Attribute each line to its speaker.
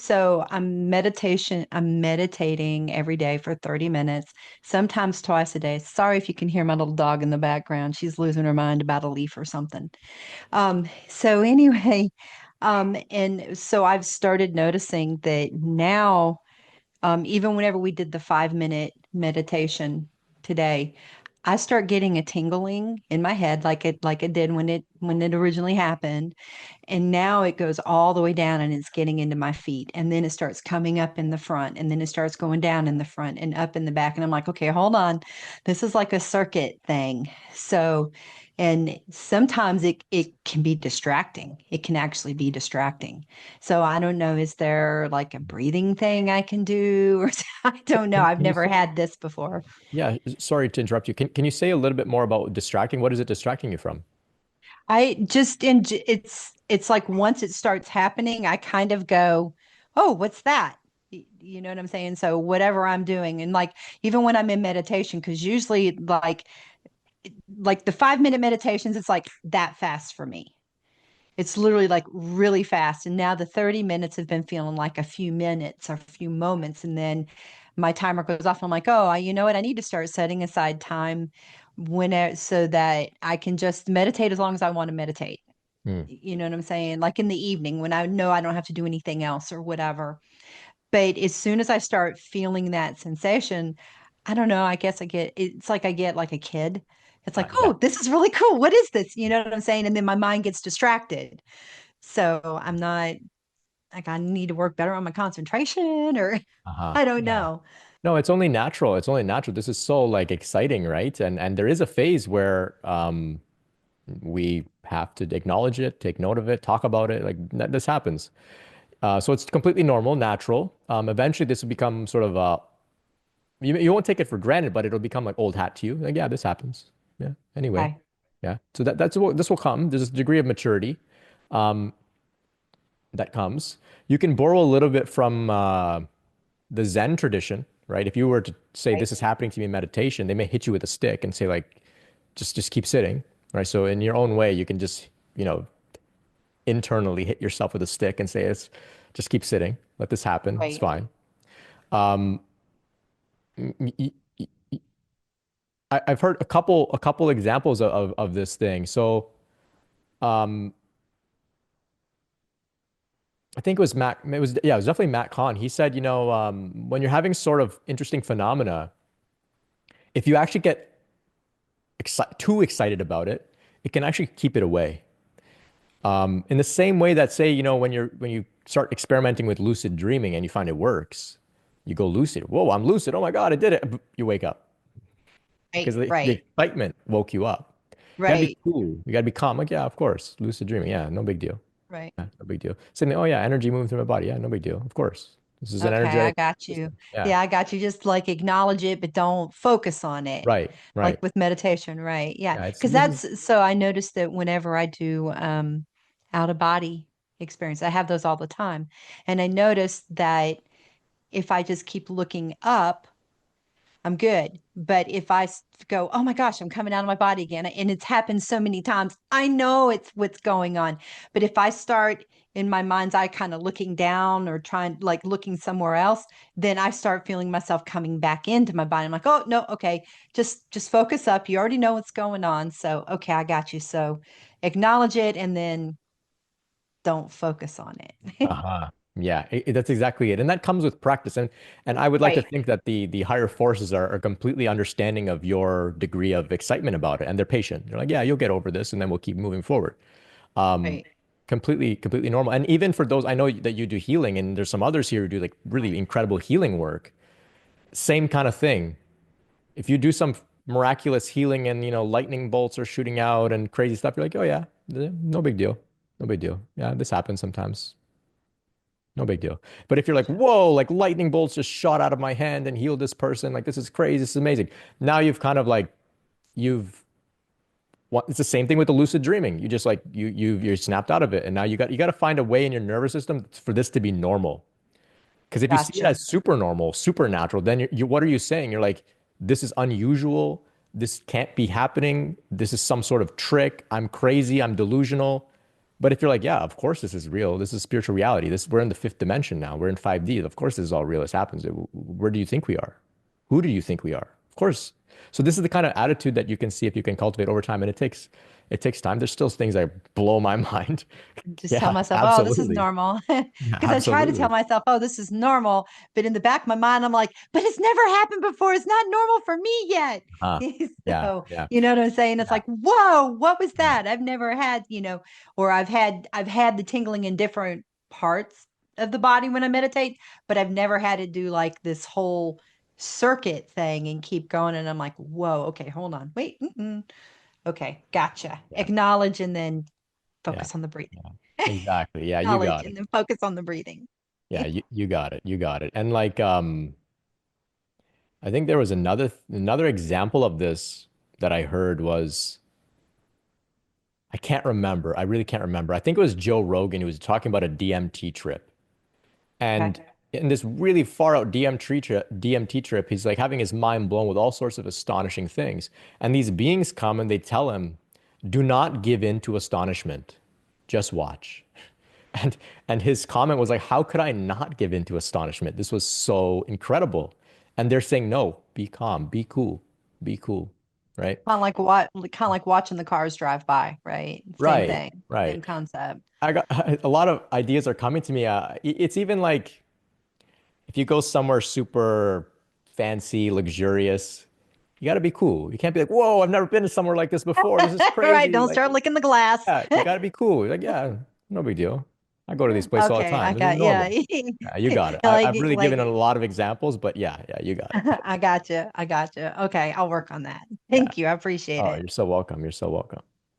Speaker 1: So I'm meditating every day for 30 minutes, sometimes twice a day. Sorry if you can hear my little dog in the background. She's losing her mind about a leaf or something. So anyway, and so I've started noticing that now, even whenever we did the 5 minute meditation today, I start getting a tingling in my head like it did when it originally happened. And now it goes all the way down and it's getting into my feet. And then it starts coming up in the front. And then it starts going down in the front and up in the back. And I'm like, okay, hold on. This is like a circuit thing. So, and sometimes it can be distracting. It can actually be distracting. So I don't know, is there like a breathing thing I can do? Or I don't know. I've
Speaker 2: Can you
Speaker 1: never
Speaker 2: say,
Speaker 1: had this before.
Speaker 2: yeah, sorry to interrupt you. Can you say a little bit more about distracting? What is it distracting you from?
Speaker 1: I just in it's like once it starts happening, I kind of go, "Oh, what's that?" You know what I'm saying? So whatever I'm doing, and like even when I'm in meditation, because usually like the 5 minute meditations, it's like that fast for me. It's literally like really fast. And now the 30 minutes have been feeling like a few minutes or a few moments. And then my timer goes off. And I'm like, oh, you know what? I need to start setting aside time so that I can just meditate as long as I want to meditate.
Speaker 2: Hmm.
Speaker 1: You know what I'm saying? Like in the evening when I know I don't have to do anything else or whatever. But as soon as I start feeling that sensation, I don't know, I guess it's like I get like a kid. It's like,
Speaker 2: Yeah.
Speaker 1: oh, this is really cool. What is this? You know what I'm saying? And then my mind gets distracted. So I'm not like I need to work better on my concentration or
Speaker 2: Uh-huh.
Speaker 1: I don't
Speaker 2: Yeah.
Speaker 1: know.
Speaker 2: No, it's only natural. It's only natural. This is so like exciting, right? And there is a phase where we have to acknowledge it, take note of it, talk about it. Like this happens. So it's completely normal, natural. Eventually, this will become sort of you won't take it for granted, but it'll become like old hat to you. Like, yeah, this happens. Yeah. Anyway,
Speaker 1: Okay.
Speaker 2: yeah. So that's what this will come. There's a degree of maturity um, that comes. You can borrow a little bit from the Zen tradition, right? If you were to say
Speaker 1: Right.
Speaker 2: this is happening to me in meditation, they may hit you with a stick and say like, just keep sitting, right? So in your own way, you can just internally hit yourself with a stick and say it's just keep sitting, let this happen, it's
Speaker 1: Right.
Speaker 2: fine. Um, I've heard a couple examples of this thing. So um, I think it was Matt. It was definitely Matt Kahn. He said, when you're having sort of interesting phenomena, if you actually get too excited about it, it can actually keep it away. In the same way that, say, when you start experimenting with lucid dreaming and you find it works, you go lucid. Whoa, I'm lucid. Oh my God, I did it. You wake up because
Speaker 1: Right.
Speaker 2: the
Speaker 1: Right.
Speaker 2: excitement woke you up. You gotta be
Speaker 1: Right.
Speaker 2: cool. You gotta be calm. Like, yeah, of course, lucid dreaming. Yeah, no big deal.
Speaker 1: Right.
Speaker 2: Yeah, no big deal. Sitting there, oh yeah, energy moving through my body. Yeah, no big deal. Of course, this is an
Speaker 1: Okay, I
Speaker 2: energetic
Speaker 1: got you.
Speaker 2: system. Yeah,
Speaker 1: Yeah, I got you. Just like acknowledge it, but don't focus on it.
Speaker 2: right,
Speaker 1: Like
Speaker 2: right.
Speaker 1: with meditation, right? Yeah.
Speaker 2: Yeah, it's
Speaker 1: Because
Speaker 2: this is
Speaker 1: that's so I noticed that whenever I do out of body experience, I have those all the time. And I noticed that if I just keep looking up, I'm good. But if go, oh my gosh, I'm coming out of my body again, and it's happened so many times, I know it's what's going on. But if I start in my mind's eye kind of looking down or trying like looking somewhere else, then I start feeling myself coming back into my body. I'm like, oh no, okay, just focus up. You already know what's going on. So okay, I got you. So acknowledge it and then don't focus on it.
Speaker 2: uh-huh. Yeah, that's exactly it. And that comes with practice. And I would like to
Speaker 1: Right,
Speaker 2: think that the higher forces are completely understanding of your degree of excitement about it, and they're patient. They're like, yeah, you'll get over this, and then we'll keep moving forward. Um,
Speaker 1: right.
Speaker 2: completely normal. And even for those, I know that you do healing, and there's some others here who do like really incredible healing work. Same kind of thing. If you do some miraculous healing and lightning bolts are shooting out and crazy stuff, you're like, oh yeah, no big deal. No big deal. Yeah, this happens sometimes. No big deal. But if you're like, whoa, like lightning bolts just shot out of my hand and healed this person, like this is crazy, this is amazing. Now you've kind of like you've it's the same thing with the lucid dreaming. You just like you're snapped out of it. And now you got to find a way in your nervous system for this to be normal. Because if you see it
Speaker 1: Gotcha.
Speaker 2: as super normal, supernatural, then what are you saying? You're like, this is unusual. This can't be happening. This is some sort of trick. I'm crazy. I'm delusional. But if you're like, yeah, of course this is real. This is spiritual reality. This we're in the fifth dimension now. We're in 5D. Of course this is all real. This happens. Where do you think we are? Who do you think we are? Of course. So this is the kind of attitude that you can see if you can cultivate over time. And it takes time. There's still things that blow my mind.
Speaker 1: Just tell
Speaker 2: Yeah,
Speaker 1: myself, oh, this is
Speaker 2: absolutely.
Speaker 1: normal.
Speaker 2: Yeah,
Speaker 1: Because I try to tell
Speaker 2: absolutely.
Speaker 1: myself, oh, this is normal. But in the back of my mind, I'm like, but it's never happened before. It's not normal for me yet.
Speaker 2: Yeah,
Speaker 1: So,
Speaker 2: yeah,
Speaker 1: you know what I'm saying? It's
Speaker 2: yeah,
Speaker 1: like, whoa, what was
Speaker 2: yeah,
Speaker 1: that? I've never had, or I've had the tingling in different parts of the body when I meditate, but I've never had to do like this whole circuit thing and keep going. And I'm like, whoa, okay, hold on. Wait. Okay, gotcha.
Speaker 2: yeah,
Speaker 1: Acknowledge and then
Speaker 2: yeah,
Speaker 1: focus on the breathing.
Speaker 2: yeah. Exactly. Yeah, you
Speaker 1: Knowledge
Speaker 2: got it.
Speaker 1: and then focus on the breathing.
Speaker 2: Yeah, you got it. You got it. And like I think there was another example of this that I heard was I can't remember. I really can't remember. I think it was Joe Rogan who was talking about a DMT trip.
Speaker 1: Okay.
Speaker 2: And in this really far out DMT trip, he's like having his mind blown with all sorts of astonishing things. And these beings come and they tell him, do not give in to astonishment. Just watch. And and his comment was like, how could I not give in to astonishment? This was so incredible. And they're saying, no, be calm, be cool, right?
Speaker 1: Kind of like watching the cars drive by, right? Same
Speaker 2: Right,
Speaker 1: thing,
Speaker 2: right.
Speaker 1: same concept.
Speaker 2: I got a lot of ideas are coming to me. It's even like if you go somewhere super fancy, luxurious, you got to be cool. You can't be like, whoa, I've never been to somewhere like this before. This is
Speaker 1: Right.
Speaker 2: crazy.
Speaker 1: Don't
Speaker 2: Like,
Speaker 1: start licking the glass.
Speaker 2: yeah, you got to be cool. You're like, yeah, no big deal. I go to these places all the
Speaker 1: Okay, I
Speaker 2: time. This is
Speaker 1: got yeah.
Speaker 2: normal. Yeah, you got it.
Speaker 1: Like
Speaker 2: I've really given it
Speaker 1: like
Speaker 2: a lot of examples, but yeah, yeah, you got it.
Speaker 1: I got you. I got you. Okay, I'll work on that.
Speaker 2: Yeah.
Speaker 1: Thank you. I appreciate
Speaker 2: Oh,
Speaker 1: it.
Speaker 2: you're so welcome. You're so welcome.